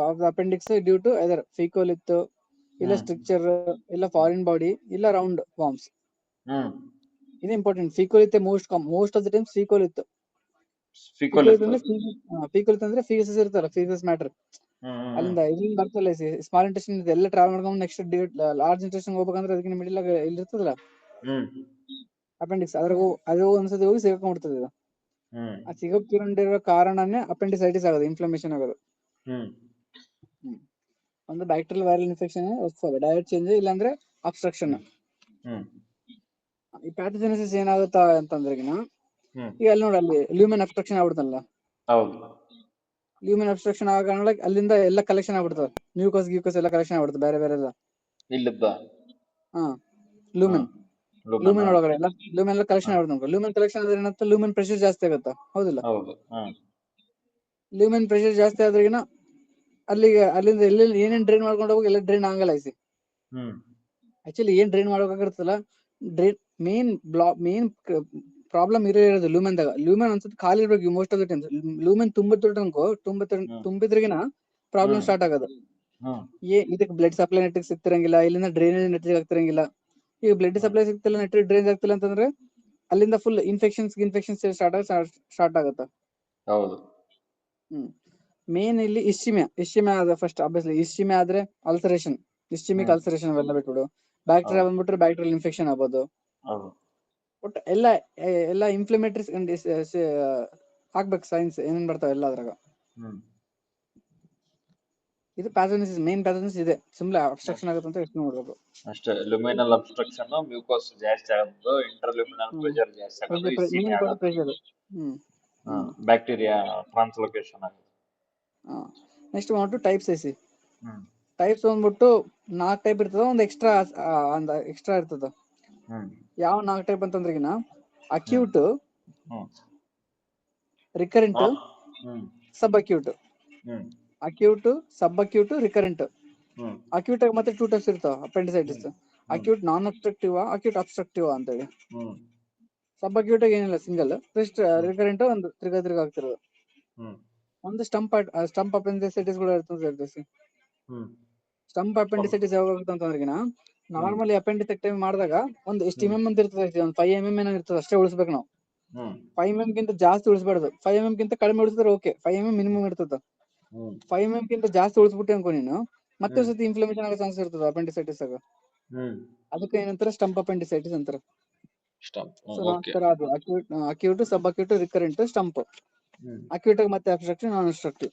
Of the appendix due to either faecolith ಇಲ್ಲ structure ಇಲ್ಲ foreign body ಇಲ್ಲ roundworms. ಇದು important. Faecolith most of the times faecolith ಅಂದ್ರೆ faeces ಇರ್ತಲ್ಲ, faeces matter ಅಲ್ಲಿಂದ ಇಲ್ಲಿಂದ ಬರ್ತಲ್ಲ ಸ್ಮಾಲ್ ಇಂಟೆಸ್ಟೈನ್ ಎಲ್ಲ ಟ್ರಾವೆಲ್ ಮಾಡ್ಕೊಂಡು ನೆಕ್ಸ್ಟ್ ಲಾರ್ಜ್ ಇಂಟೆಸ್ಟೈನ್ ಹೋಗ್ಬೇಕಂದ್ರೆ ಅದಕ್ಕೆ ಮಿಡಿಲ್ ಆಗಿ ಇಲ್ಲಿ ಇರ್ತದಲ್ಲ ಅಪೆಂಡಿಕ್ಸ್, ಅದು ಒಂದ್ಸತಿ ಹೋಗಿ ಸಿಗಾಕೊಂಡ್ಬಿಡ್ತದೆ. ಇದು ಆ ಸಿಗಾಕೊಂಡಿರೋ ಕಾರಣನೇ ಅಪೆಂಡಿಸೈಟಿಸ್ ಆಗೋದು, ಇನ್ಫ್ಲಮೇಷನ್ ಆಗೋದು. ಒಂದು bacterial viral infection, diet change, ಇಲ್ಲಾಂದ್ರೆ ಅಬ್ಸ್ಟ್ರಕ್ಷನ್. ಈ ಪ್ಯಾಥೋಜೆನೆಸಿಸ್ ಏನಾಗುತ್ತಾ ಅಂತಂದ್ರೆ ಈಗ ಅಲ್ಲಿ ನೋಡಿ, ಅಲ್ಲಿ ಲ್ಯೂಮೆನ್ ಅಬ್ಸ್ಟ್ರಕ್ಷನ್ ಆಗ್ಬಿಡ್ತಲ್ಲ. ಲ್ಯೂಮೆನ್ ಅಬ್ಸ್ಟ್ರಕ್ಷನ್ ಆಗ ಕಾರಣ ಅಲ್ಲಿಂದ ಎಲ್ಲ ಕಲೆಕ್ಷನ್ ಆಗ್ಬಿಡ್ತದೆ, ಮ್ಯೂಕಸ್ ಗ್ಯೂಕಸ್ ಎಲ್ಲ ಕಲೆಕ್ಷನ್ ಆಗ್ಬಿಡುತ್ತೆ ಬೇರೆ ಬೇರೆ ಎಲ್ಲ. ಲೂಮೆನ್ ಒಳಗಡೆ ಎಲ್ಲ ಲೂಮೆನ್ ಎಲ್ಲ ಕಲೆಕ್ಷನ್ ಆಗ್ಬಿಡುತ್ತೆ. ಲೂಮೆನ್ ಕಲೆಕ್ಷನ್ ಆದ್ರೆ ಏನಂತ, ಲೂಮೆನ್ ಪ್ರೆಷರ್ ಜಾಸ್ತಿ ಆಗುತ್ತಾ, ಹೌದಿಲ್ಲ? ಲೂಮೆನ್ ಪ್ರೆಷರ್ ಜಾಸ್ತಿ ಆದ್ರೆಗಿನ ಅಲ್ಲಿಂದ ಎಲ್ಲೆಲ್ಲಿ ಏನೇನ್ ಡ್ರೈನ್ ಮಾಡ್ಕೊಂಡು ಹೋಗಿ ಎಲ್ಲ ಡ್ರೈನ್ ಆಗಲ್ಲ. ಆಕ್ಚುಲಿ ಏನ್ ಡ್ರೈನ್ ಮಾಡೋಕಾಗಿರ್ತಲ್ಲ, ಮೇನ್ ಪ್ರಾಬ್ಲಮ್ ಇರೋದು ಲೂಮೆನ್ದಾಗ. ಲೂಮೆನ್ ಅನ್ಸುತ್ತೆ ಖಾಲಿ ಇರ್ಬೇಕು most of the times. Lumen ತುಂಬಿದ್ರಿಗಿನ ಪ್ರಾಬ್ಲಮ್ ಸ್ಟಾರ್ಟ್ ಆಗೋದು. ಇದಕ್ಕೆ ಬ್ಲಡ್ ಸಪ್ಲೈ ನೆಟ್ಟಿಗೆ ಸಿಗ್ತಿರಂಗಿಲ್ಲ, ಇಲ್ಲಿಂದ ಡ್ರೈನೇಜ್ ನೆಟ್ಟಿಗೆ ಆಗ್ತಿರಂಗಿಲ್ಲ. ಈಗ ಬ್ಲಡ್ ಸಪ್ಲೈ ಸಿಗ್ತಿಲ್ಲ, ನೆಟ್ಟಿಗೆ ಡ್ರೈನೇಜ್ ಆಗ್ತಿಲ್ಲ ಅಂತಂದ್ರೆ ಅಲ್ಲಿಂದ ಫುಲ್ ಇನ್ಫೆಕ್ಷನ್ಸ್ ಸ್ಟಾರ್ಟ್ ಆಗುತ್ತೆ. ಮೇನ್ ಇಲ್ಲಿ ಇಸ್ಚಿಮಿಯಾ ಆದ ಫಸ್ಟ್. ಆಬ್ವಿಯಸ್ಲಿ ಇಸ್ಚಿಮಿಯಾ ಆದ್ರೆ ಅಲ್ಸರೇಷನ್, ಇಸ್ಚಿಮಿಕ್ ಅಲ್ಸರೇಷನ್ ಅವೆಲ್ಲ ಬಿಟ್ಬಿಡು. ಬ್ಯಾಕ್ಟೀರಿಯಾ ಬಂದ್ಬಿಟ್ರೆ ಬ್ಯಾಕ್ಟೀರಿಯಲ್ ಇನ್ಫೆಕ್ಷನ್ ಆಗ್ಬೋದು. ಬಟ್ ಎಲ್ಲ ಇನ್ಫ್ಲಮೇಟರಿ ಹಾಕ್ಬೇಕು ಸೈನ್ಸ್ ಏನೇನ್ ಬರ್ತಾವ ಎಲ್ಲ ಅದ್ರಾಗ. ಇದು ಪ್ಯಾಥೋಜೆನೆಸಿಸ್, ಮೇನ್ ಪ್ಯಾಥೋಜೆನೆಸಿಸ್ ಇದೆ. ಸುಮ್ಮನೆ ಅಬ್ಸ್ಟ್ರಕ್ಷನ್ ಆಗುತ್ತೆ ಅಂತ ಎಷ್ಟು ನೋಡ್ಬೇಕು ಅಷ್ಟೇ. ಲುಮಿನಲ್ ಅಬ್ಸ್ಟ್ರಕ್ಷನ್, ಮ್ಯೂಕೋಸ್ ಜಾಸ್ತಿ ಆಗೋದು, ಇಂಟರ್ಲ್ಯೂಮಿನಲ್ ಪ್ರೆಷರ್ ಜಾಸ್ತಿ ಆಗೋದು, ಇಸ್ಚಿಮಿಯಾ ಆಗೋದು, ಬ್ಯಾಕ್ಟೀರಿಯಾ ಟ್ರಾನ್ಸ್ಲೋಕೇಶನ್ ಆಗೋದು. ನೆಕ್ಸ್ಟ್ ಬಂದ್ಬಿಟ್ಟು ಟೈಪ್ಸ್ ಐಸಿ. ಟೈಪ್ಸ್ ಬಂದ್ಬಿಟ್ಟು 4 ಟೈಪ್ ಇರ್ತದ, ಒಂದು ಎಕ್ಸ್ಟ್ರಾ ಇರ್ತದ. ಯಾವ 4 ಟೈಪ್ ಅಂತಂದ್ರೆಗಿನ ಅಕ್ಯೂಟ್, ರಿಕರೆಂಟ್, ಸಬ್ ಅಕ್ಯೂಟ್. ಅಕ್ಯೂಟ್, ಸಬ್ ಅಕ್ಯೂಟ್, ರಿಕರೆಂಟ್. ಅಕ್ಯೂಟ್ ಆಗಿ ಮತ್ತೆ 2 ಟೈಪ್ಸ್ ಇರ್ತಾವ ಅಪೆಂಡಿಸೈಟಿಸ್. ಅಕ್ಯೂಟ್ ನಾನ್ ಅಬ್ಸ್ಟ್ರಕ್ಟಿವ್, ಅಕ್ಯೂಟ್ ಅಬ್ಸ್ಟ್ರಕ್ಟಿವ್ ಅಂತೇಳಿ. ಸಬ್ ಅಕ್ಯೂಟ್ ಆಗಿ ಏನಿಲ್ಲ, ಸಿಂಗಲ್. ರಿಕರೆಂಟ್ ಒಂದು ತಿರ್ಗಾ ಆಗ್ತಿರೋದು. ಒಂದು ಸ್ಟಂಪ್ ಅಪೆಂಡಿಸೈಟಿಸ್ ಕೂಡ ಇರ್ತದೆ. ಸ್ಟಂಪ್ ಅಪೆಂಡಿಸೈಟಿಸ್ ಯಾವಾಗ ಆಗುತ್ತೆ ಅಂತಂದ್ರೆಗಿನ, ನಾರ್ಮಲಿ ಅಪೆಂಡಿಸೆಕ್ಟಮಿ ಮಾಡಿದಾಗ ಒಂದು ಎಷ್ಟು mm ಅಂತ ಇರ್ತದೆ, ಒಂದು 5 mm ಏನೋ ಇರ್ತದೆ ಅಷ್ಟೇ ಉಳಿಸ್ಬೇಕು ನಾವು. 5 mm ಗಿಂತ ಜಾಸ್ತಿ ಉಳಿಸಬಾರ್ದು. 5 mm ಗಿಂತ ಕಡಿಮೆ ಉಳಿಸಿದ್ರೆ ಓಕೆ, 5 mm ಮಿನಿಮಮ್ ಇರ್ತದೆ. 5 mm ಗಿಂತ ಜಾಸ್ತಿ ಉಳಿಸ್ಬಿಟ್ಟೆ ಅನ್ಕೊ ನೀನು, ಮತ್ತೆ ಸತಿ ಇನ್ಫ್ಲಮೇಷನ್ ಆಗೋ ಚಾನ್ಸ್ ಇರ್ತದೆ ಅಪೆಂಡಿಸೈಟಿಸ್ ಆಗ. ಅದಕ್ಕೆ ಏನಂತಾರೆ, ಸ್ಟಂಪ್ ಅಪೆಂಡಿಸೈಟಿಸ್ ಅಂತಾರೆ. ಅದು ಅಕ್ಯೂಟ್, ಸಬ್ ಅಕ್ಯೂಟ್, ರಿಕರೆಂಟ್, ಸ್ಟಂಪ್. ಅಕ್ಯೂಟ್ ಆಗಿ ಮತ್ತೆ ಅಬ್ಸ್ಟ್ರಕ್ಟಿವ್, ನಾನ್ ಅಬ್ಸ್ಟ್ರಕ್ಟಿವ್.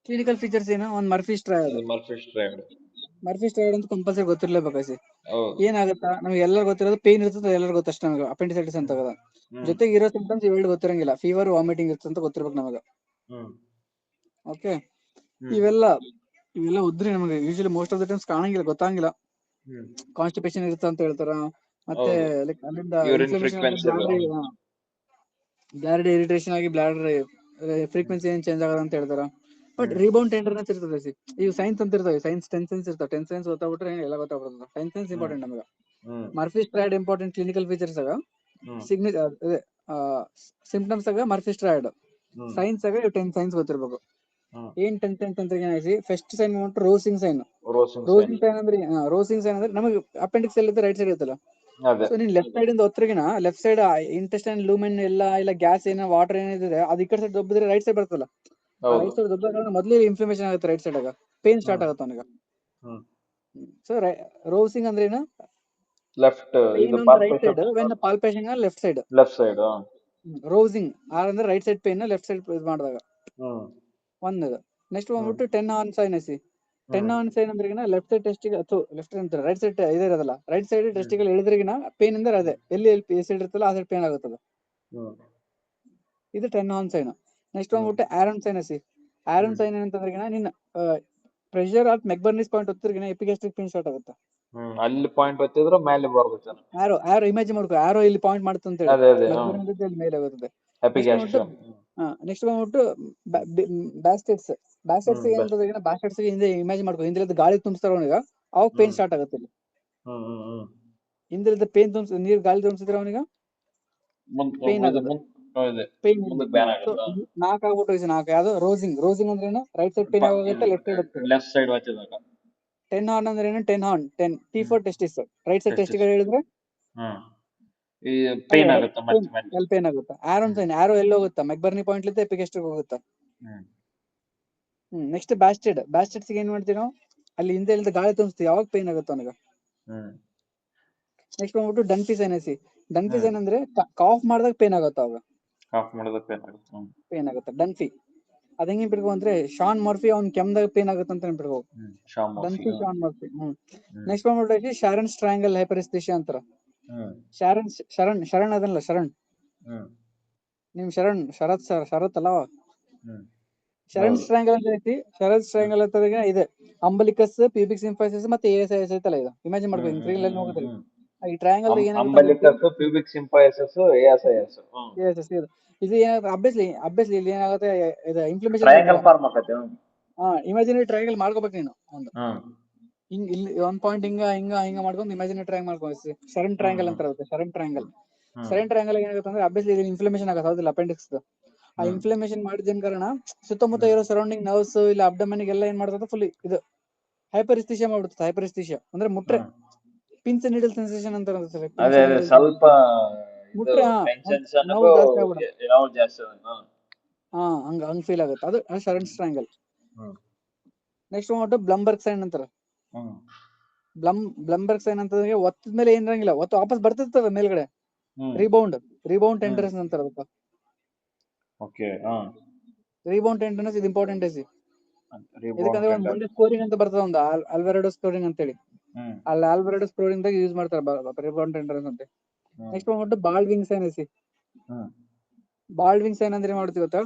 ಕ್ಲಿನಿಕಲ್ ಫೀಚರ್ಸ್ ಏನು, ಒಂದು ಮರ್ಫಿ ಸ್ಟ್ರೈಡ್ ಅಂತ ಕಂಪಲ್ಸರಿ ಗೊತ್ತಿರ್ಲೇಬೇಕಾಗಿ. ಏನಾಗುತ್ತಾ, ನಮ್ಗೆ ಎಲ್ಲರೂ ಗೊತ್ತಿರೋದು ಪೇನ್ ಇರ್ತದೆ, ಎಲ್ಲರೂ ಗೊತ್ತಷ್ಟ ನಮಗೆ ಅಪೆಂಡಿಸೈಟಿಸ್ ಅಂತ. ಜೊತೆಗೆ ಇರೋ ಸಿಂಪ್ಟಮ್ಸ್ ಇವೆರಡು ಗೊತ್ತಿರಂಗಿಲ್ಲ, ಫೀವರ್, ವಾಮಿಟಿಂಗ್ ಇರ್ತದೆ ಅಂತ ಗೊತ್ತಿರ್ಬೇಕು ನಮಗೆ. ಓಕೆ, ಇವೆಲ್ಲ ಉದ್ರಿ ನಮಗೆ usually most of the times ಕಾಣಂಗಿಲ್ಲ, ಗೊತ್ತಾಗಿಲ್ಲ. ಕಾನ್ಸ್ಟಿಪೇಷನ್ ಇರುತ್ತೆ ಅಂತ ಹೇಳ್ತಾರ. ಮತ್ತೆ ಅಲ್ಲಿಂದ ಇನ್ಫ್ಲಮೇಷನ್, ಬ್ಲಾಡರ್ ಇರಿಟೇಷನ್ ಆಗಿ ಬ್ಲಾಡರ್ ಫ್ರೀಕ್ವೆನ್ಸಿ ಏನ್ ಚೇಂಜ್ ಆಗೋದು ಅಂತ ಹೇಳ್ತಾರ. ಬಟ್ ರಿಬೌಂಡ್ ಟೆಂಡರ್ನೆಸ್ ಇರ್ತದೆ. ಇವು ಸೈನ್ಸ್ ಅಂತ ಇರ್ತವೆ, 10 ಸೈನ್ಸ್ ಇರ್ತಾವೆ. 10 ಸೈನ್ಸ್ ಗೊತ್ತಾಗ್ಬಿಟ್ರೆ ಎಲ್ಲ ಗೊತ್ತಾಗ್ಬಿಡ್ತದೆ. 10 ಸೈನ್ಸ್ ಇಂಪಾರ್ಟೆಂಟ್ ನಮಗೆ. Murphy stride important clinical features ಆಗ, ಸಿಂಪ್ಟಮ್ಸ್ ಆಗ ಮರ್ಫಿ ಸ್ಟ್ರೈಡ್, ಸೈನ್ಸ್ ಆಗ 10 ಸೈನ್ಸ್ ಗೊತ್ತಿರ್ಬೇಕು. ಏನ್ 10 ಸೈನ್ಸ್ ಅಂತ ಫಸ್ಟ್ ಸೈನ್ ಬಂದ್ಬಿಟ್ಟು ರೋಸಿಂಗ್ ಸೈನ್. ರೋಸಿಂಗ್ ಸೈನ್ ಅಂದ್ರೆ ನಮಗೆ ಅಪೆಂಡಿಕ್ಸ್ ಎಲ್ಲಿದೆ, ರೈಟ್ ಸೈಡ್ ಇರುತ್ತಲ್ಲ. ಸೊ ನೀನ್ ಲೆಫ್ಟ್ ಸೈಡ್ ಇಂದ ಹೊತ್ತರಿಗಿನ ಲೆಫ್ಟ್ ಸೈಡ್ ಇಂಟೆಸ್ಟೈನ್ ಲೂಮೆನ್ ಇಲ್ಲ ಗ್ಯಾಸ್ ಏನೋ ವಾಟರ್ ಏನಿದೆ ಅದು ಈ ಕಡೆ ಸೈಡ್ ದೊಬ್ಬಿದ್ರೆ ರೈಟ್ ಸೈಡ್ ಬರ್ತಲ್ಲ. ರೈಟ್ ಸೈಡ್ ದೊಡ್ಡ ಮೊದಲೇ ಇನ್ಫ್ಲಮೇಷನ್ ಆಗುತ್ತೆ ರೈಟ್ ಸೈಡ್ ಆಗ, ಪೇನ್ ಸ್ಟಾರ್ಟ್ ಆಗುತ್ತೆ ಅವನಿಗೆ. ಸೊ ರೋಸಿಂಗ್ ಅಂದ್ರೆ ಏನು, left right side, when palpation left side. Rovsing ಅಂದ್ರೆ right side pain left side ಇದು ಮಾಡಿದಾಗ ಒಂದು. ನೆಕ್ಸ್ಟ್ ಬಂದ್ಬಿಟ್ಟು 10 Horn sign IC. 10 Horn sign ಅಂದ್ರೆ ಲೆಫ್ಟ್ ಸೈಡ್ ಟೆಸ್ಟಿಗೆ ಲೆಫ್ಟ್ ಅಂತಾರೆ, ರೈಟ್ ಸೈಡ್ ಇದೇ ಇರೋದಲ್ಲ, ರೈಟ್ ಸೈಡ್ ಟೆಸ್ಟಿಗೆ ಎಳಿದ್ರಿಗಿನ ಪೇನ್ ಅಂದ್ರೆ ಅದೇ ಎಲ್ಲಿ ಸೈಡ್ ಇರ್ತಲ್ಲ ಆ ಸೈಡ್ ಪೇನ್ ಆಗುತ್ತದ. ಇದು 10 ಆನ್ ಸೈನ್. ನೆಕ್ಸ್ಟ್ ಬಂದ್ಬಿಟ್ಟು ಆರನ್ ಸೈನ್ ಐಸಿ. ಆರನ್ ಸೈನ್ ಏನಂತಂದ್ರಿಗಿನ ನಿನ್ನ ಪ್ರೆಷರ್ ಆಫ್ ಮೆಕ್ಬರ್ನಿಸ್ ಪಾಯಿಂಟ್ ಹೊತ್ತಿರ್ಗಿನ ಎಪಿಗ್ಯಾಸ್ಟ್ರಿಕ್ ಪೇನ್ ಸ್ಟಾರ್ಟ್ ಆಗುತ್ತೆ. ಅಲ್ಲಿ ಪಾಯಿಂಟ್ ಹೊತ್ತಿದ್ರೆ ಮೇಲೆ ಬರುತ್ತೆ. ಆರೋ ಇಮೇಜ್ ಮಾಡ್ಕೊ, ಆರೋ ಇಲ್ಲಿ ಪಾಯಿಂಟ್ ಮಾಡುತ್ತೆ ಅಂತ ಹೇಳಿ ಮೇಲೆ ಆಗುತ್ತದೆ. ನೆಕ್ಸ್ಟ್ ಬಂದ್ಬಿಟ್ಟು ಬ್ಯಾಸ್ಟೆಟ್ಸ್. ಬ್ಯಾಸ್ಟೆಟ್ಸ್ ಏನಂತಂದ್ರೆ ಬ್ಯಾಸ್ಟೆಟ್ಸ್ ಹಿಂದೆ ಇಮೇಜ್ ಮಾಡ್ಕೊ, ಹಿಂದಿಲಿದ್ದು ಗಾಳಿ ತುಂಬಿಸ್ತಾರ ಅವನಿಗ, ಅವಾಗ ಪೇನ್ ಸ್ಟಾರ್ಟ್ ಆಗುತ್ತೆ ಇಲ್ಲಿ. ಹಿಂದಿಲಿದ್ದ ಪೇನ್ ನೀರ್ ಗಾಳಿ ತುಂಬಿಸಿದ್ರೆ ಅವನಿಗ ಪೇನ್ ಆಗುತ್ತೆ. ಹೌದು ಪೇನ್ ಮುಂದಕ್ಕೆ ಬ್ಯಾನ್ ಆಗುತ್ತಾ 4 ಆಗ್ಬಿಟ್ಟು 4 ಯಾವ್ದು ರೋಸಿಂಗ್ ಅಂದ್ರೆ ರೈಟ್ ಸೈಡ್ ಪೇನ್ ಆಗುತ್ತೆ ಲೆಫ್ಟ್ ಸೈಡ್ ಹೋಗ್ತದೆ. ಲೆಫ್ಟ್ ಸೈಡ್ ವಾಚಿದಾಗ 10 ಹಾರ್ನ್ ಅಂದ್ರೆ 10 horn 10 T for testis right side Testis. ಟೆಸ್ಟಿಗಳು ಹೇಳಿದ್ರೆ ಈ ಪೇನ್ ಆಗುತ್ತೆ ಮತ್ತೆ ಮೇಲೆ ಎಲ್ಲಿ ಪೇನ್ ಆಗುತ್ತೆ. ಆರೋ ಎಲ್ಲಿ ಹೋಗುತ್ತಾ ಮೆಕ್ಬರ್ನಿ ಪಾಯಿಂಟ್ ಲಿಂದ ಎಪಿಗೆಸ್ಟಿಕ್ ಹೋಗುತ್ತಾ. ನೆಕ್ಸ್ಟ್ ಬ್ಯಾಸ್ಟೆಡ್ಸ್ ಏನ್ ಮಾಡ್ತೀವಿ ನಾವು ಅಲ್ಲಿ ಹಿಂದೆ ಇಲ್ದ ಗಾಳಿ ತುಂಬಿಸ್ತೀವಿ ಯಾವಾಗ ಪೇನ್ ಆಗುತ್ತೆ ಅವನಿಗೆ. ನೆಕ್ಸ್ಟ್ ಬಂದ್ಬಿಟ್ಟು ಡನ್ಫಿ ಏನಂದ್ರೆ ಕಾಫ್ ಮಾಡಿದಾಗ ಪೇನ್ ಆಗುತ್ತೆ ಅವಾಗ. ಕಾಫ್ ಮಾಡಿದಾಗ ಪೇನ್ ಆಗುತ್ತೆ ಡನ್ಫಿ. ಅದ ಹೆಂಗ್ ಬಿಡ್ಬೇಕು ಅಂದ್ರೆ ಶಾನ್ ಮರ್ಫಿ ಅವ್ನ್ ಕೆಮ್ದಾಗ ಪೇನ್ ಆಗುತ್ತೆ ಅಂತ ಬಿಡ್ಬೇಕು. ಡನ್ಫಿ ಶಾನ್ ಮರ್ಫಿ. ನೆಕ್ಸ್ಟ್ ಬಂದ್ಬಿಟ್ಟು ಶಾರನ್ ಸ್ಟ್ರಾಂಗಲ್ ಹೈಪರಿಸ್ಥಿಷಿಯಾ ಅಂತಾರ. ಶರಣ್ ಅದಲ್ಲ ಶರಣ್ ನಿಮ್ ಶರತ್ ಅಲ್ಲ ಶರಣ್ ಸ್ಟ್ರಾಂಗಲ್ ಅಂತ ಐತಿ. ಶರತ್ ಸ್ಟ್ರಾಂಗಲ್ ಅಂತ ಇದೆ ಅಂಬಲಿಕಸ್ ಪ್ಯೂಬಿಕ್ ಸಿಂಫೈಸಿಸ್ ಮತ್ತೆ ASIS ಐತಲ್ಲ ಇದು ಇಮ್ಯಾಜಿನ್ ಮಾಡ್ಕೊ ಟ್ರೈನ್ ಅಲ್ಲಿ ಹೋಗೋದಿಲ್ಲ ಈ ಟ್ರಯಾಂಗಲ್ ಅಂಬಲಿಕಸ್ ಪ್ಯೂಬಿಕ್ ಸಿಂಫೈಸಿಸ್ ASIS ಇದು ಏನಾಗುತ್ತೆ ಅಬ್ವಿಯಸ್ಲಿ ಇಲ್ಲಿ ಏನಾಗುತ್ತೆ ಇದು ಇನ್ಫ್ಲಮೇಷನ್ ಟ್ರಯಾಂಗಲ್ ಫಾರ್ಮ್ ಆಗುತ್ತೆ. ಇಮ್ಯಾಜಿನರಿ ಟ್ರಯಾಂಗಲ್ ಮಾಡ್ಕೋಬೇಕು ನೀನು ಒಂದು ಹಿಂಗ್ ಇಲ್ಲಿ ಒಂದ್ ಪಾಯಿಂಟ್ ಹಿಂಗ ಮಾಡ್ಕೊಂಡು ಇಮ್ಯಾಜಿನರಿ ಟ್ರಯಾಂಗಲ್ ಮಾಡ್ಕೋ. ಶರಣ್ ಟ್ರಯಾಂಗಲ್ ಅಂತ ಇರುತ್ತೆ. ಶರಣ್ ಟ್ರಯಾಂಗಲ್ ಏನಾಗುತ್ತೆ ಅಂದ್ರೆ ಅಬ್ವಿಯಸ್ಲಿ ಇಲ್ಲಿ ಇನ್ಫ್ಲಮೇಷನ್ ಆಗುತ್ತೆ ಹೌದಿಲ್ಲ ಅಪೆಂಡಿಕ್ಸ್. ಆ ಇನ್ಫ್ಲಮೇಷನ್ ಮಾಡಿದ ಕಾರಣ ಸುತ್ತಮುತ್ತ ಇರೋ ಸರೌಂಡಿಂಗ್ ನರ್ವ್ಸ್ ಇಲ್ಲ ಅಬ್ಡಮನ್ ಎಲ್ಲ ಏನ್ ಮಾಡ್ತದೆ ಫುಲ್ ಇದು ಹೈಪರಿಸ್ಥಿಷಿಯಾ ಮಾಡ್ಬಿಡುತ್ತೆ. ಹೈಪರಿಸ್ಥಿಷಿಯಾ ಅಂದ್ರೆ ಮುಟ್ರೆ ಪಿನ್ಸ್ ನೀಡಲ್ ಸೆನ್ಸೇಷನ್ ಅಂತ ಇರುತ್ತೆ. ಅದೇ ಸ್ವಲ್ಪ ಮುಟ್ರೆ ನೋವು ಜಾಸ್ತಿ ಆಗ್ಬಿಡುತ್ತೆ. ಹಂಗ್ ಫೀಲ್ ಆಗುತ್ತೆ ಅದು ಶರಣ್ ಸ್ಟ್ರಾಂಗಲ್. ನೆಕ್ಸ್ಟ್ ಬಂದ್ಬಿಟ್ಟು ಬ್ಲಂಬರ್ಗ್ ಸೈನ್ ಅಂತಾರ. ಬ್ಲಂಬರ್ಗ್ ಸೈನ್ ಅಂತಂದ್ರೆ ಒತ್ತದ ಮೇಲೆ ಏನ್ ಇರಂಗಿಲ್ಲ ಒತ್ತು ವಾಪಸ್ ಬರ್ತಿರ್ತದ ಮೇಲ್ಗಡೆ ರಿಬೌಂಡ್ ಟೆಂಡರ್ಸ್ ಅಂತಾರ ಅದಕ್ಕೆ. ರಿಬೌಂಡ್ ಟೆಂಡರ್ಸ್ ಇದು ಇಂಪಾರ್ಟೆಂಟ್ ಐತಿ. ಇದಕ್ಕಂದ್ರೆ ಒಂದು ಮುಂದೆ ಸ್ಕೋರಿಂಗ್ ಅಂತ ಬರ್ತದ ಒಂದು ಆಲ್ವೆರಾಡೋ ಸ್ಕೋರಿಂಗ್ ಅಂತೇಳಿ ಅಲ್ಲಿ ಆಲ್ವೆರಾಡೋ ಸ್ಕೋರಿಂಗ್ ದಾಗ ಯೂಸ್ ಮಾಡ್ತಾರೆ ರಿಬೌಂಡ್ ಟೆಂಡರ್ಸ್ ಅಂತ. ನೆಕ್ಸ್ಟ್ ಬಂದ್ಬಿಟ್ಟು ಬಾಲ್ಡ್ ವಿಂಗ್ ಸೈನ್ ಐತಿ. ಬಾಲ್ಡ್ ವಿಂಗ್ ಸೈನ್ ಅಂದ್ರೆ ಏನ್ ಮಾಡ್ತೀವಿ ಗೊತ್ತಾ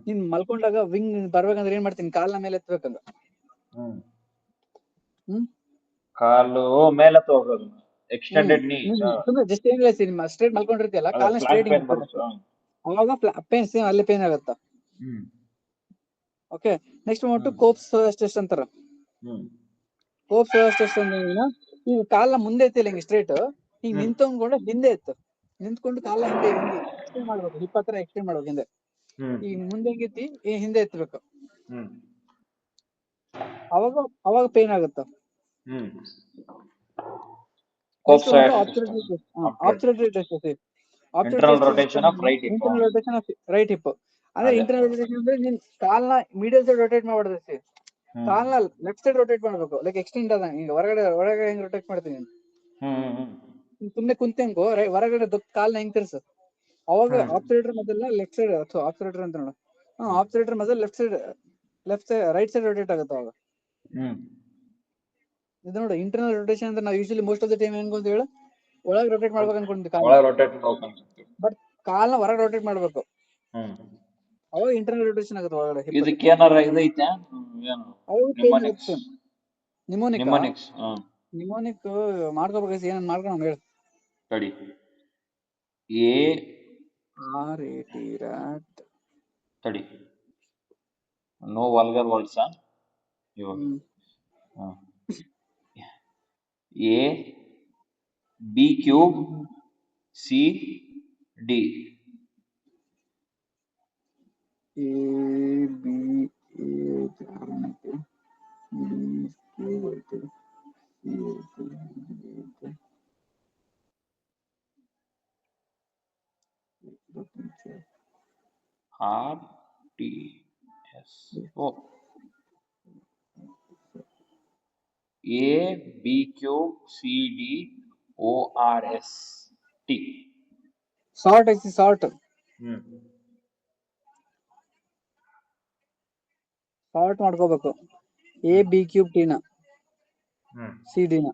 ನೀನ್ ಮಲ್ಕೊಂಡಾಗ ವಿಂಗ್ ಬರ್ಬೇಕಂದ್ರೆ ಏನ್ ಮಾಡ್ತೀನಿ ಕಾಲ್ನ ಮೇಲೆ ಎತ್ತಬೇಕಂದ್ರ ಕಾಲು ಮೇಲೆ ಹೋಗೋದು ಎಕ್ಸ್ಟೆಂಡೆಡ್ ನೀ ಜಸ್ಟ್ ಏನಿಲ್ಲ ನಿಮ್ಮ ಸ್ಟ್ರೇಟ್ ಮಲ್ಕೊಂಡಿರ್ತೀಯಲ್ಲ ಕಾಲ್ನ ಸ್ಟ್ರೇಟ್ ಅವಾಗ ಪೇನ್ ಸೇಮ್ ಅಲ್ಲಿ ಪೇನ್ ಆಗುತ್ತಾ. ಓಕೆ ನೆಕ್ಸ್ಟ್ ಬಂದ್ಬಿಟ್ಟು ಕೋಪ್ಸ್ ಟೆಸ್ಟ್ ಅಂತಾರ. ಕೋಪ್ಸ್ ಟೆಸ್ಟ್ ಅಂದ್ರೆ ಈಗ ಕಾಲ್ನ ಮುಂದೆ ಎತ್ತಿಲ್ಲ ಹಿಂಗೆ ಸ್ಟ್ರೇಟ್ ಈಗ ನಿಂತ್ಕೊಂಡು ಹಿಂದೆ ಎತ್ತು ನಿಂತ್ಕೊಂಡು ಕಾಲ ಹಿಂದೆ ಎಕ್ಸ್ಟೆಂಡ್ ಮಾಡ್ಬೇಕು. ಹಿಪ್ ಹತ್ರ ಎಕ್ಸ್ಟೆಂಡ್ ಮಾಡ್ಬೇಕು ಹಿಂದೆ. ಈಗ ಮುಂದೆ ಹೆಂಗೆತ್ತಿ ಹಿಂದೆ ಎತ್ತಬೇಕು ಅವಾಗ ಪೇನ್ ಆಗುತ್ತ. Obturator test internal rotation of right hip ಅಂದ್ರೆ ಇಂಟರ್ನಲ್ ರೊಟೇಷನ್ ಅಂದ್ರೆ ನೀನ್ ಕಾಲ್ನ ಮೀಡಿಯಲ್ ಸೈಡ್ ರೊಟೇಟ್ ಮಾಡ್ಬಿಡ್ತೈತಿ. ಕಾಲ್ನ ಲೆಫ್ಟ್ ಸೈಡ್ ರೊಟೇಟ್ ಮಾಡ್ಬೇಕು ಲೈಕ್ ಎಕ್ಸ್ಟೆಂಡ್ ಆದ ಈಗ ಹೊರಗಡೆ ಹೆಂಗ್ ರೊಟೇಟ್ ಮಾಡ್ತೀನಿ ಸುಮ್ನೆ ಕುಂತೆಂಗು ಹೊರಗಡೆ ಕಾಲ್ನ ಹೆಂಗ್ ತಿರ್ಸು ಅವಾಗ ಆಬ್ಸರ್ವೇಟರ್ ಮೊದಲ ಲೆಫ್ಟ್ ಸೈಡ್ ಅಥವಾ ಆಬ್ಸರ್ವೇಟರ್ ಅಂತ ನೋಡ ಆಬ್ಸರ್ವೇಟರ್ ಮೊದಲ left side right side rotate ಆಗುತ್ತೆ ಅವಾಗ. ಇದು ನೋಡಿ ಇಂಟರ್ನಲ್ ರೊಟೇಷನ್ ಅಂತ ನಾವು usually most of the time ಏನ್ ಅಂತ ಹೇಳಿ ಒಳಗೆ ರೊಟೇಟ್ ಮಾಡ್ಬೇಕು ಅನ್ಕೊಂತೀವಿ ಬಟ್ ಕಾಲ್ನ ಹೊರಗೆ ರೊಟೇಟ್ ಮಾಡ್ಬೇಕು ಅವಾಗ ಇಂಟರ್ನಲ್ ರೊಟೇಷನ್ ಆಗುತ್ತೆ ಒಳಗಡೆ. ಇದಕ್ಕೆ ಏನಾರ ಇದು ಐತೆ ನಿಮೋನಿಕ್ ಮಾಡ್ಕೋಬೇಕು ಏನನ್ ಮಾಡ್ಕೊಂಡು ಹೇಳಿ ತಡಿ ತಡಿ no vulgar words A B cube C D R T S O A B cube C D O R S T sort ಐತಿ ಸಾರ್ಟ್ ಮಾಡ್ಕೋಬೇಕು. A B cube T ನ C D ನ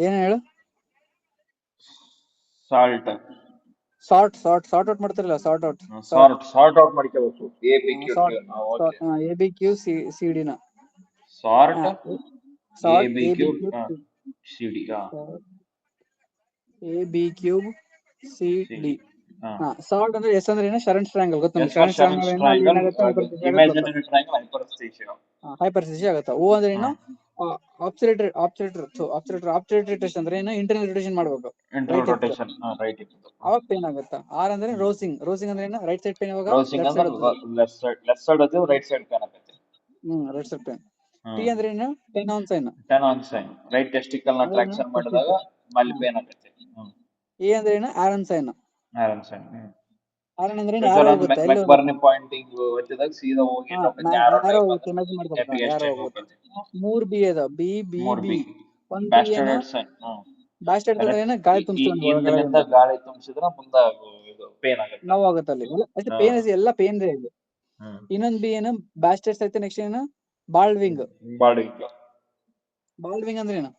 ಏನ ಹೇಳು ಸಾರ್ಟ್ ಔಟ್ ಮಾಡ್ತಿರಲ್ಲ sort out ಮಾಡ್ಕೋಬೇಕು. A B cube C D ನ sort A B cube C D A B cube C D salt ಅಂದ್ರೆ ಎಸ್ ಅಂದ್ರೆ ಏನು ಶರಣ್ ಟ್ರಯಾಂಗಲ್ ಗೊತ್ತಾ ಶರಣ್ ಟ್ರಯಾಂಗಲ್ ಏನಾಗುತ್ತೆ ಹೈಪರ್ಸ್ಥಿಷಿಯಾ ಆಗುತ್ತೆ. ಓ ಅಂದ್ರೆ ಏನು ಆಬ್ಚುಲೇಟರಿ ಟೆಸ್ಟ್ ಅಂದ್ರೆ ಏನು, ಇಂಟರ್ನಲ್ ರೊಟೇಷನ್ ಮಾಡ್ಬೇಕು ಇಂಟರ್ನಲ್ ರೈಟ್ ಇತ್ತು, ರೊಟೇಷನ್ ರೈಟ್ ಇತ್ತು. ಅವಾಗ ಪೇನ್ ಆಗುತ್ತಾ. ಆರ್ ಅಂದ್ರೆ ರೋಸಿಂಗ್ ಅಂದ್ರೆ ಏನು, ರೈಟ್ ಸೈಡ್ ಪೇನ್ ಯಾವಾಗ, ಕ್ರಾಸಿಂಗ್ ಲೆಫ್ಟ್ ಅಂದ್ರೆ ಸೈಡ್ ಲೆಫ್ಟ್ ಸೈಡ್ ಹತ್ತಿರ ರೈಟ್ ಸೈಡ್ ಪೇನ್ ಆಗತ್ತೆ. Right side pain. ಟಿ ಅಂದ್ರೆ ಏನು, ten Horn sign. Ten Horn sign right testicle ನ ಟ್ರಾಕ್ಷನ್ ಮಾಡಿದಾಗ ಅಲ್ಲಿ ಪೇನ್ ಆಗತ್ತೆ. ಎ ಅಂದ್ರೆ ಏನು, Aaron sign. Aaron sign Aaron ಅಂದ್ರೆ ಏನು, ಆರೋ ಹೋಗುತ್ತೆ, ಎಲ್ಲಿ ಹೋಗುತ್ತೆ, ಪಾಯಿಂಟಿಂಗ್ ಒತ್ತಿದಾಗ ಸೀದಾ ಹೋಗಿ ಆರೋ ಹೋಗುತ್ತೆ, ಇಮ್ಯಾಜಿನ್ ಮಾಡ್ಕೊಬೇಕು, ಆರೋ ಹೋಗುತ್ತೆ. 3 ಬಿ ಅದ, ಬಿ ಬಿ ಬಿ. 1 ಬಿ ಏನು, ಬ್ಯಾಸ್ಟರ್ಡ್ ಅಂದ್ರೆ ಏನು, ಗಾಳಿ ತುಂಬಿಸ್ಕೊಂಡು ಹಿಂದಿನಿಂದ ಗಾಳಿ ತುಂಬಿಸಿದ್ರೆ ಮುಂದೆ ಇದು ಪೇನ್ ಆಗುತ್ತೆ, ನೋವು ಆಗುತ್ತಲ್ಲಿ ಅಷ್ಟೇ. ಪೇನ್ ಎಲ್ಲ ಪೇನ್ ಇದೆ ಇಲ್ಲಿ. ಇನ್ನೊಂದು ಬಿ ಏನು, ಬ್ಯಾಸ್ಟರ್ಸ್ ಐತೆ. ನೆಕ್ಸ್ಟ್ ಏನು, ಬಾಲ್ವಿಂಗ್. ಬಾಲ್ವಿಂಗ್ ಅಂದ್ರೆ ಏನು,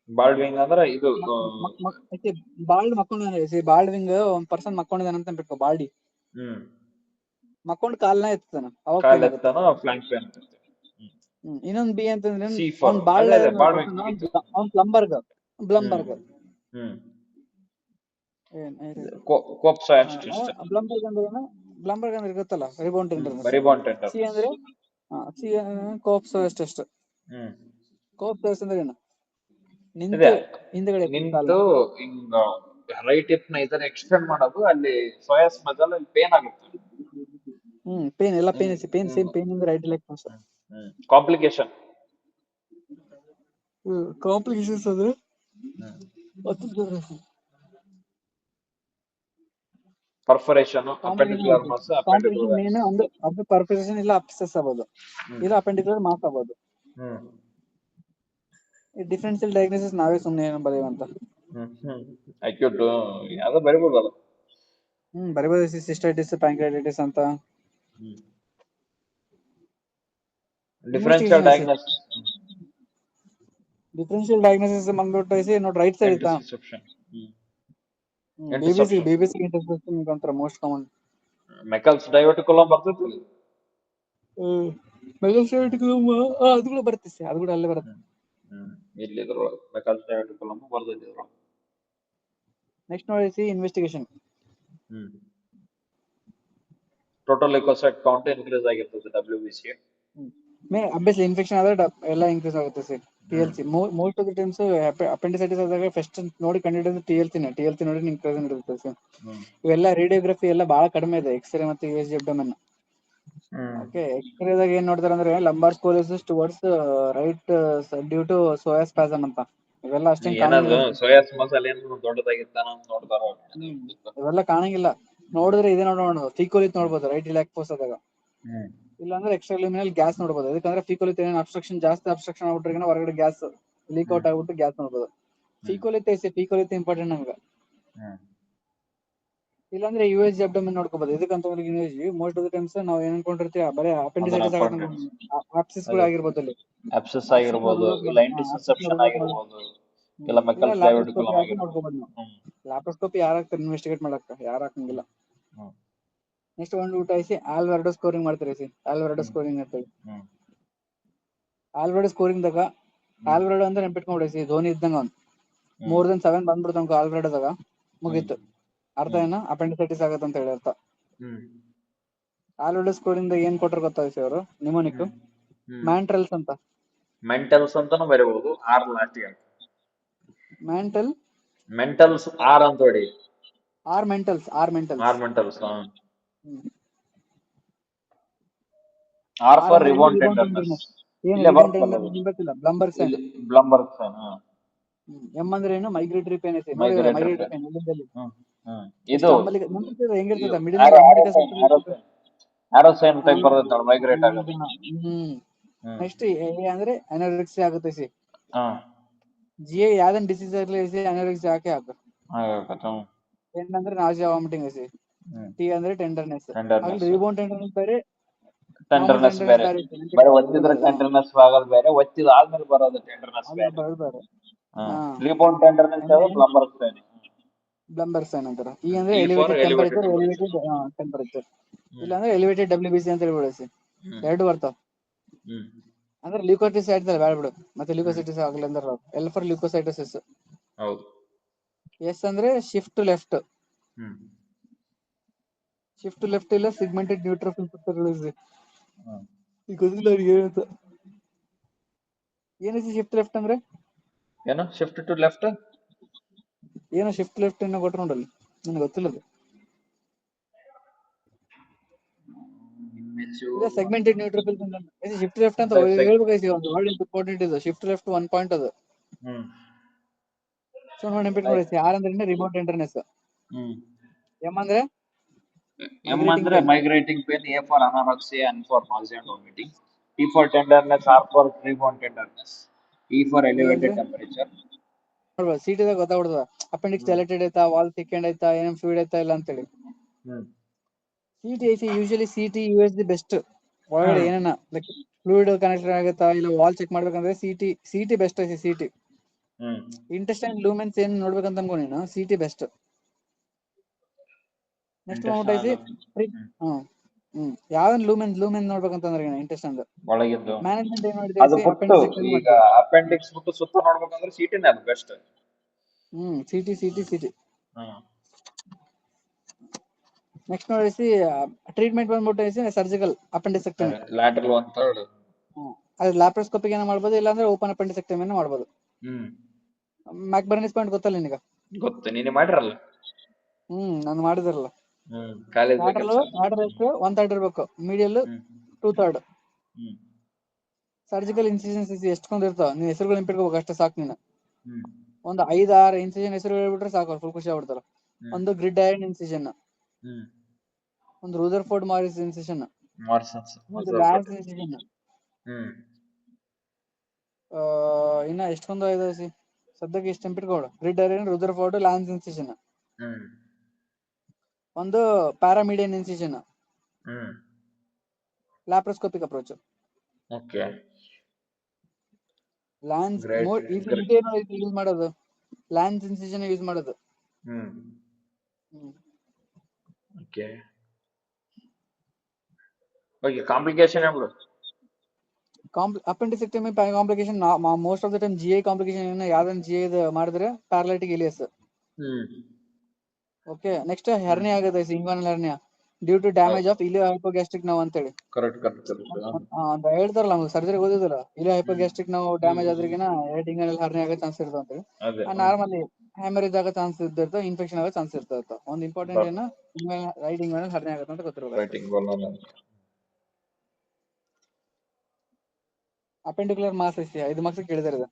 ಬಾಲ್ವಿಂಗ್ ಅಂದ್ರೆ ಇದು ಬಾಲ್ಡ್ ಮಕ್ಕೊಂಡ, ಬಾಲ್ವಿಂಗ್ ಒಂದ್ ಪರ್ಸನ್ ಮಕ್ಕೊಂಡಿದ್ದಾನ ಅಂತ ಬಿಟ್ಕೋ, ಬಾಲ್ಡಿ ಮಕ್ಕೊಂಡ್ ಕಾಲ್ನ ಎತ್ತಾನ, ಅವಾಗ ಪೇನ್ ಆಗುತ್ತೆ. ಇನ್ನೊಂದ್ ಬಿ ಅಂತಂದ್ರೆ ಅವ್ನ್ ಬಾಲ್ಡ್ ಅವ್ನ್ ಪ್ಲಂಬರ್ಗ್ ಪ್ಲಂಬರ್ಗ್ ಅಂದ್ರೆ ಏನು, ಪ್ಲಂಬರ್ಗ್ ಅಂದ್ರೆ ಗೊತ್ತಲ್ಲ, ರಿಬೌಂಡ್ ಟೆಂಡರ್. ಸಿ ಅಂದ್ರೆ ಕೋಪ್ಸ್ ಟೆಸ್ಟ್. ಕೋಪ್ ಟೆಸ್ಟ್ ಅಂದ್ರೆ ಏನು, ನಿಂತು ಹಿಂದ್ಗಡೆ ಹಿಂಗ ರೈಟ್ ಹಿಪ್ ನ ಇದನ್ನ ಎಕ್ಸ್ಟೆಂಡ್ ಮಾಡೋದು, ಅಲ್ಲಿ ಸೋಯಾಸ್ ಮಜಲ್ ಅಲ್ಲಿ ಪೇನ್ ಆಗುತ್ತೆ. ಪೇನ್ ಎಲ್ಲ ಪೇನ್ ಸೇಮ್ ಪೇನ್ ಇಂದ ರೈಟ್ ಲೆಗ್ ಮಸಲ್. ಕಾಂಪ್ಲಿಕೇಶನ್ಸ್ ಅಂದ್ರೆ ಪರ್ಫರೇಷನ್, ಅಪೆಂಡಿಕ್ಯುಲರ್ ಮಾಸ್, ಅದು ಪರ್ಫರೇಷನ್ ಇಲ್ಲ ಅಬ್ಸೆಸ್ ಆಗ್ಬೋದು, ಇಲ್ಲ ಅಪೆಂಡಿಕ್ಯುಲರ್ ಮಾಸ್ ಆಗ್ಬೋದು. ಡಿಫರೆನ್ಷಿಯಲ್ ಡಯಾಗ್ನೋಸಿಸ್ ನಾವೇ ಸುಮ್ಮನೆ ಏನೋ ಬರೆಯುವಂತ. ಅಕ್ಯೂಟ್ ಯಾವ್ದೋ ಬರಿಬೋದಲ್ಲ. ಬರಿಬೋದು, ಸಿಸ್ಟೈಟಿಸ್, ಪ್ಯಾಂಕ್ರಿಯಾಟಿಸ್ ಅಂತ. ಡಿಫರೆನ್ಷಿಯಲ್ ಡಯಾಗ್ನೋಸಿಸ್ ಬಂದ್ಬಿಟ್ಟು ನೋಡಿ, ರೈಟ್ ಸೈಡ್ ಇತ್ತಾ, ಬಿಬಿಸಿ ಇಂಟರ್ಸೆಪ್ಷನ್ ಅಂತಾರೆ ಮೋಸ್ಟ್ ಕಾಮನ್. ಮೆಕಲ್ಸ್ ಡೈವರ್ಟಿಕುಲಮ್ ಬರ್ತೈತಿ, ಅದು ಕೂಡ ಬರುತ್ತೆ, ಅದು ಕೂಡ ಅಲ್ಲೇ ಬರುತ್ತೆ. ಇಲ್ಲಿ ಮೆಕಲ್ಸ್ ಡೈವರ್ಟಿಕುಲಮ್ ಬರ್ತೈತಿ. ನೆಕ್ಸ್ಟ್ ನೋಡಿ, ಇನ್ವೆಸ್ಟಿಗೇಷನ್. ಟೋಟಲ್ ಲಿಕೋಸೈಟ್ ಕೌಂಟ್ ಇನ್ಕ್ರೀಸ್ ಆಗಿರ್ತದೆ WBC. ಅಬ್ವಿಯಸ್ಲಿ ಇನ್ಫೆಕ್ಷನ್ ಆದ್ರೆ ಎಲ್ಲ ಇನ್ಕ್ರೀಸ್ ಆಗುತ್ತೆ sir. TLC most of the times appendicitis ಆದಾಗ ಫಸ್ಟ್ ನೋಡಿ ಕಂಡುಹಿಡಿಯೋದು TLC ನೋಡಿ ಇನ್ಕ್ರೀಸ್ ಇರುತ್ತೆ ಸರ್. ಇವೆಲ್ಲ ರೇಡಿಯೋಗ್ರಫಿ ಎಲ್ಲ ಬಹಳ ಕಡಿಮೆ ಇದೆ, ಎಕ್ಸ್ರೇ ಮತ್ತೆ USG ಅಬ್ಡೋಮೆನ್. ಓಕೆ, ಎಕ್ಸ್ರೇದಾಗ ಏನ್ ನೋಡ್ತಾರೆ ಅಂದ್ರೆ lumbar scoliosis towards right due to psoas spasm ಅಂತ. ಇವೆಲ್ಲ ಅಷ್ಟೇನ್ ಕಾಣಂಗಿಲ್ಲ, ಇವೆಲ್ಲ ಕಾಣಂಗಿಲ್ಲ. ನೋಡಿದ್ರೆ ಇದೇ ನೋಡೋಣ, ಫೀಕೋಲಿತ್ ನೋಡ್ಬೋದು ರೈಟ್ ಇಲಾಕ್ ಪೋಸ್ ಆದಾಗ. ಇಲ್ಲಾಂದ್ರೆ ಎಕ್ಸ್ಟ್ರಾಲ್ಯುಮಿನಲ್ ಗ್ಯಾಸ್ ನೋಡ್ಬೋದು. ಯಾಕಂದ್ರೆ ಫೀಕೋಲಿತ್ ಅಬ್ಸ್ಟ್ರಕ್ಷನ್ ಆಗ್ಬಿಟ್ರೆ ಹೊರಗಡೆ ಗ್ಯಾಸ್ ಲೀಕ್ ಔಟ್ ಆಗ್ಬಿಟ್ಟು ಗ್ಯಾಸ್ ನೋಡ್ಬೋದು. ಫೀಕೋಲಿತ್ ಇಂಪಾರ್ಟೆಂಟ್ ನಮ್ಗೆ. ಇಲ್ಲಾಂದ್ರೆ USG abdomen ನೋಡ್ಕೋಬಹುದು. ಇದಕ್ಕಂತ USG most of the times ನಾವು ಏನ್ ಅನ್ಕೊಂಡಿರ್ತೀವಿ, ಬರೀ ಅಪೆಂಡಿಸೈಟಿಸ್ ಆಪ್ಸಿಸ್ ಕೂಡ ಆಗಿರ್ಬೋದು, ಅಲ್ಲಿ ಆಪ್ಸಿಸ್ ಆಗಿರ್ಬೋದು, ಇಲ್ಲ ಇಂಟರ್ಸೆಪ್ಷನ್ ಆಗಿರ್ಬೋದು, ಇಲ್ಲ ಮೆಕಲ್ಸ್ ಡೈವರ್ಟಿಕುಲಮ್ ಆಗಿರ್ಬೋದು. ಲ್ಯಾಪ್ರೋಸ್ಕೋಪಿ ಯಾರು ಹಾಕ್ತಾರೆ ಇನ್ವೆಸ್ಟಿಗೇಟ್ ಮಾಡಕ್ಕ, ಯಾರು ಹಾಕಂಗಿಲ್ಲ. ನೆಕ್ಸ್ಟ್ ಒಂದು ಆಲ್ವರ್ಡೋ ಸ್ಕೋರಿಂಗ್ ಮಾಡ್ತಾರೆ. ಆಲ್ವರ್ಡೋ ಸ್ಕೋರಿಂಗ್ ಅಂತ ಆಲ್ವರ್ಡೋ ಸ್ಕೋರಿಂಗ್ ದಾಗ, ಆಲ್ವರ್ಡೋ ಅಂದ್ರೆ ನೆನ್ಪಿಟ್ಕೊಂಡ್ಬಿಡಿ, ಧೋನಿ ಇದ್ದಂಗ ಅವ್ನು. more than 7 ಬಂದ್ಬಿಡ್ತಾವ ಆಲ್ವರ್ಡೋದಾಗ, ಮುಗೀತು. ಅರ್ಥ ಏನ, ಅಪೆಂಡಿಸೈಟಿಸ್ ಆಗತ್ತ ಅಂತ ಹೇಳಿ ಅರ್ಥ. ಆಲ್ವರ್ಡೋ ಸ್ಕೋರಿಂಗ್ ಏನ್ ಕೊಟ್ಟರು ಗೊತ್ತಾ ಅವರು, ನಿಮೋನಿಕ್ ಮ್ಯಾಂಟ್ರಲ್ಸ್ ಅಂತ. ಮೆಂಟಲ್ಸ್ ಅಂತಾನು ಬರೀಬಹುದು, ಆರ್ ಲಾಸ್ಟಿಗೆ. ಮೆಂಟಲ್ಸ್ ಆರ್ ಅಂತ ಹೇಳಿ, R MANTRELS R for rebound tenderness. Blumberg sign. M ಅಂದ್ರೆ ಏನು, ಮೈಗ್ರೇಟರಿ ಪೇನ್. ಮೈಗ್ರೇಟರಿ ಪೇನ್ ಇದು ಹೆಂಗಿರ್ತದೆ, ಮಿಡಲ್ ಆರೋಸೈನ್ ಟೈಪ್ ಬರುತ್ತೆ ನೋಡಿ, ಮೈಗ್ರೇಟ್ ಆಗೋದು. ನೆಕ್ಸ್ಟ್ ಎ ಅಂದ್ರೆ ಅನೋರೆಕ್ಸಿಯಾ ಆಗುತ್ತೆ. GI ಯಾವ್ದನ್ ಡಿಸೀಸ್ ಆಗಲಿ ಅನೋರೆಕ್ಸಿಯಾ ಹಾಕಿ ಹಾಕು. ಎನ್ ಅಂದ್ರೆ ನಾಸಿಯಾ ವಾಮಿಟಿಂಗ್. ಟಿ ಅಂದ್ರೆ ಟೆಂಡರ್ನೆಸ್. ರಿಬೌಂಡ್ ಟೆಂಡರ್ನೆಸ್ ಬೇರೆ, ಟೆಂಡರ್ನೆಸ್ ಬೇರೆ. ಬರೀ ಒತ್ತಿದ್ರೆ ಟೆಂಡರ್ನೆಸ್ ಆಗೋದು ಬೇರೆ, ಒತ್ತಿದ ಆದ್ಮೇಲೆ ಬರೋದು ಟೆಂಡರ್ನೆಸ್ ಬೇರೆ. ರಿಬೌಂಡ್ ಟೆಂಡರ್ನೆಸ್ ಬ್ಲಂಬರ್ ಸೈನ್ ಅಂತಾರೆ. ಈ ಅಂದ್ರೆ ಎಲಿವೇಟೆಡ್ ಟೆಂಪರೇಚರ್, ಇಲ್ಲಾಂದ್ರೆ ಎಲಿವೇಟೆಡ್ WBC ಅಂತ ಹೇಳ್ಬಿಡಿಸಿ. ಎರಡು ಬರ್ತಾವ. ಅಂದ್ರೆ ಲ್ಯೂಕೋಸಿಟಿಸ್ ಆಯ್ತಲ್ಲ, ಬೇಡ ಬಿಡು, ಮತ್ತೆ ಲ್ಯೂಕೋಸಿಟಿಸ್ ಆಗಲ್ಲ ಅಂದ್ರೆ ಎಲ್ ಫಾರ್ ಲ್ಯೂಕೋಸೈಟೋಸಿಸ್. ಎಸ್ ಅಂದ್ರೆ ಶಿಫ್ಟ್ ಲೆಫ್ಟ್. ಇಲ್ಲ ಸಿಗ್ಮೆಂಟೆಡ್ ನ್ಯೂಟ್ರೋಫಿಲ್ ರಿಲೀಸ್. ಏನೈತಿ ಶಿಫ್ಟ್ ಲೆಫ್ಟ್ ಅಂದ್ರೆ? ಏನು ಶಿಫ್ಟ್ ಟು ಲೆಫ್ಟ್? ಏನೋ ಶಿಫ್ಟ್ ಲೆಫ್ಟ್ ಏನೋ ಕೊಟ್ರು ನೋಡಲ್ಲಿ, ನನಗೆ ಗೊತ್ತಿಲ್ಲ ಅದು. ಇದು ಸೆಗ್ಮೆಂಟೆಡ್ ನ್ಯೂಟ್ರಿಫಿಲ್ಸ್ ಅಂತ. ಇದು ಶಿಫ್ಟ್ ಲೆಫ್ಟ್ ಅಂತ ಹೇಳ್ಬೇಕಾಯ್ತು, ಒಂದು ವರ್ಡ್ ಇಂಪಾರ್ಟೆಂಟ್ ಇದು. ಶಿಫ್ಟ್ ಲೆಫ್ಟ್ 1 ಪಾಯಿಂಟ್ ಅದು. ಸೊ ನೋಡಿ ನೆನಪಿಟ್ಕೊಳ್ಳಿ, ಆರ್ ಅಂದ್ರೆ ರಿಮೋಟ್ ಎಂಟರ್ನೆಸ್, ಎಂ ಅಂದ್ರೆ migrating pain, A for anorexia, N for nausea and vomiting, T for tenderness, R for rebound tenderness, E for elevated temperature. ನೋಡ್ಬೋದು ಸಿಟಿದಾಗ ಗೊತ್ತಾಗ್ಬಿಡ್ತದ appendix dilated ಐತಾ, wall thickened ಐತಾ, ಏನೇನ್ ಫ್ಲೂಯಿಡ್ ಐತಾ ಇಲ್ಲ ಅಂತೇಳಿ. ಸಿಟಿ ಐತಿ usually CT US the best. ಒಳಗಡೆ ಏನೇನ ಲೈಕ್ ಫ್ಲೂಯಿಡ್ ಕನೆಕ್ಟರ್ ಆಗುತ್ತಾ ಇಲ್ಲ ವಾಲ್ ಚೆಕ್ ಮಾಡ್ಬೇಕಂದ್ರೆ ಸಿಟಿ ಬೆಸ್ಟ್ ಐತಿ. ಸಿಟಿ ಇಂಟೆಸ್ಟೈನ್ ಲೂಮೆನ್ಸ್ ಏನ್ ನೋಡ್ಬೇಕಂತ ಅನ್ಕೊಂಡಿ ಸಿಟಿ ಬೆಸ್ಟ್. ನೆಕ್ಸ್ಟ್ ಬಂದ್ಬಿಟ್ಟು ಐತಿ ಯಾವ್ದನ್ ಲೂಮೆನ್ ನೋಡ್ಬೇಕಂತಂದ್ರೆ ಇಂಟೆಸ್ಟೈನ್ ಒಳಗಿದ್ದು ಮ್ಯಾನೇಜ್ಮೆಂಟ್ ಏನ್ ಅದು ಮಾಡಿದೆ, ಬಿಟ್ಟು ಈಗ ಅಪೆಂಡಿಕ್ಸ್ ಬಿಟ್ಟು ಸುತ್ತ ನೋಡ್ಬೇಕಂದ್ರೆ ಸಿಟಿನೇ ಅದು ಬೆಸ್ಟ್. ಸಿಟಿ ನೆಕ್ಸ್ಟ್ ನೋಡಿಸಿ ಟ್ರೀಟ್ಮೆಂಟ್ ಬಂದ್ಬಿಟ್ಟು ಸರ್ಜಿಕಲ್ ಅಪೆಂಡಿಸೆಕ್ಟಮಿ, ಲ್ಯಾಟರಲ್ 1/3. ಅದು ಲ್ಯಾಪ್ರೋಸ್ಕೋಪಿಕ್ ಏನೋ ಮಾಡ್ಬೋದು, ಇಲ್ಲಾಂದ್ರೆ ಓಪನ್ ಅಪೆಂಡಿಸೆಕ್ಟಮಿ ಏನೋ ಮಾಡ್ಬೋದು. ಮ್ಯಾಕ್ಬರ್ನಿಸ್ ಪಾಯಿಂಟ್ ಗೊತ್ತಲ್ಲ ನಿನಗ? ಗೊತ್ತು, ನೀನು ಮಾಡಿರಲ್ಲ. ನಾನು ಮಾಡಿದಿರಲ್ಲ. ಕಾಲೇಜ್ ಲ್ಯಾಟರಲ್ ಎಷ್ಟು 1/3 ಇರ್ಬೇಕು, ಮೀಡಿಯಲ್ 2/3. ಸರ್ಜಿಕಲ್ ಇನ್ಸಿಷನ್ಸ್ ಎಷ್ಟೊಂದಿರ್ತಾವ, ನೀನ್ ಹೆಸರುಗಳು ನೆನಪಿಟ್ಕೋಬೇಕು ಅಷ್ಟೇ ಸಾಕು. ನೀನು ಒಂದು 5-6 ಇನ್ಸಿಷನ್ ಹೆಸರು ಹೇಳ್ಬಿಟ್ರೆ ಸಾಕು, ಫುಲ್ ಖುಷಿ ಆಗ್ಬಿಡ್ತಾರ. ಒಂದು ಗ್ರಿಡ್ ಐರನ್ ಇನ್ಸಿಷನ್, ಒಂದು ರೂದರ್ಫೋರ್ಡ್ ಮಾರಿಸ್ ಇನ್ಸಿಷನ್, ಒಂದು ಲ್ಯಾನ್ಸ್ ಇನ್ಸಿಷನ್, ಇನ್ನ ಎಷ್ಟೊಂದು ಇದಾವೆ ಸದ್ಯಕ್ಕೆ ಇಷ್ಟು ನೆನಪಿಟ್ಕೊಳ್ಳು. Gridiron, Rutherford, Lanz incision, ಒಂದು paramedian incision, laparoscopic approach. Lanz use ಮಾಡೋದು, ಲ್ಯಾನ್ಸ್ ಇನ್ಸಿಷನ್ ಯೂಸ್ ಮಾಡೋದು. Complication appendicectomy complication most of the time GI complication ಯಾವ್ದನ್ನ GI ಮಾಡಿದ್ರೆ paralytic ileus. Okay, next hernia ಆಗುತ್ತೆ, inguinal hernia due to damage of iliohypogastric ನೋವು ಅಂತೇಳಿ. ಹೇಳ್ತಾರಲ್ಲ ನಮ್ಗೆ surgery ಓದಿದ್ರ, ಇಲಿಯೋ ಹೈಪೋಗ್ಯಾಸ್ಟ್ರಿಕ್ ನೋವು ಡ್ಯಾಮೇಜ್ ಆದ್ರಿಗಿನ ರೈಟ್ ಇಂಗ್ವಾನಲ್ ಹೆರ್ನಿಯಾ ಆಗೋ ಚಾನ್ಸ್ ಇರ್ತದೆ ಅಂತೇಳಿ. ನಾರ್ಮಲಿ ಹ್ಯಾಮರೇಜ್ ಆಗೋ ಚಾನ್ಸ್ ಇರ್ತಿರ್ತವೆ, ಇನ್ಫೆಕ್ಷನ್ ಆಗೋ ಚಾನ್ಸ್ ಇರ್ತವೆ. ಒಂದು ಇಂಪಾರ್ಟೆಂಟ್ ಏನು, ರೈಟ್ ಇಂಗ್ವಾನಲ್ ಹೆರ್ನಿಯಾ ಆಗುತ್ತೆ ಅಂತ ಗೊತ್ತಿರಬೇಕು. Appendicular mass 5 marks ಕೇಳಿದಾರೆ.